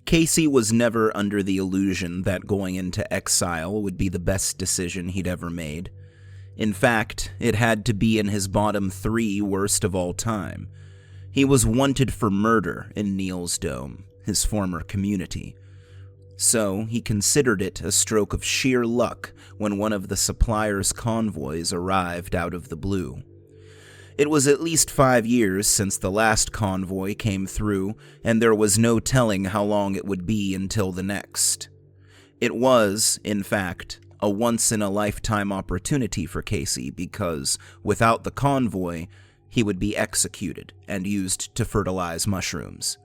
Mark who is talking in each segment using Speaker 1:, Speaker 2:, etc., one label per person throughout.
Speaker 1: Casey was never under the illusion that going into exile would be the best decision he'd ever made. In fact, it had to be in his bottom 3 worst of all time. He was wanted for murder in Neil's Dome, his former community. So he considered it a stroke of sheer luck when one of the supplier's convoys arrived out of the blue. It was at least 5 years since the last convoy came through, and there was no telling how long it would be until the next. It was, in fact, a once-in-a-lifetime opportunity for Casey because, without the convoy, he would be executed and used to fertilize mushrooms.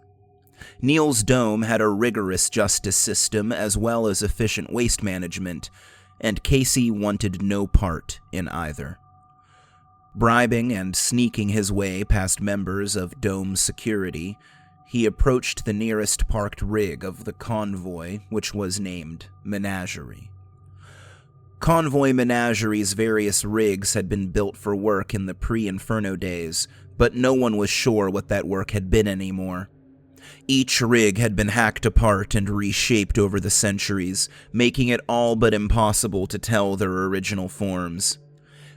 Speaker 1: Neil's Dome had a rigorous justice system as well as efficient waste management, and Casey wanted no part in either. Bribing and sneaking his way past members of Dome security, he approached the nearest parked rig of the convoy, which was named Menagerie. Convoy Menagerie's various rigs had been built for work in the pre-Inferno days, but no one was sure what that work had been anymore. Each rig had been hacked apart and reshaped over the centuries, making it all but impossible to tell their original forms.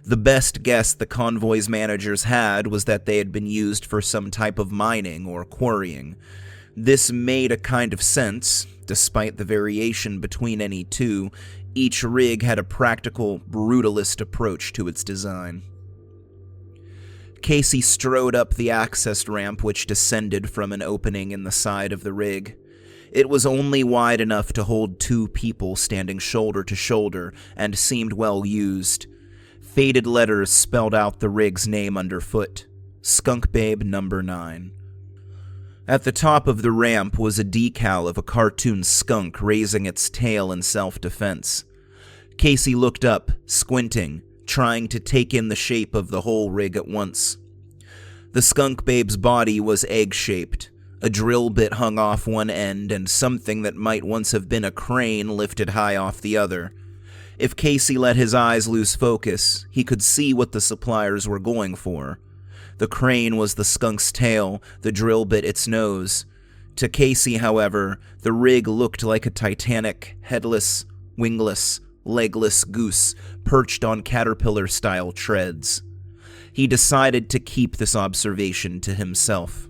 Speaker 1: The best guess the convoy's managers had was that they had been used for some type of mining or quarrying. This made a kind of sense. Despite the variation between any two, each rig had a practical, brutalist approach to its design. Casey strode up the access ramp which descended from an opening in the side of the rig. It was only wide enough to hold 2 people standing shoulder to shoulder and seemed well used. Faded letters spelled out the rig's name underfoot, Skunk Babe Number 9. At the top of the ramp was a decal of a cartoon skunk raising its tail in self-defense. Casey looked up, squinting, trying to take in the shape of the whole rig at once. The skunk babe's body was egg-shaped. A drill bit hung off one end, and something that might once have been a crane lifted high off the other. If Casey let his eyes lose focus, he could see what the suppliers were going for. The crane was the skunk's tail, the drill bit its nose. To Casey, however, the rig looked like a titanic, headless, wingless, legless goose perched on caterpillar-style treads. He decided to keep this observation to himself.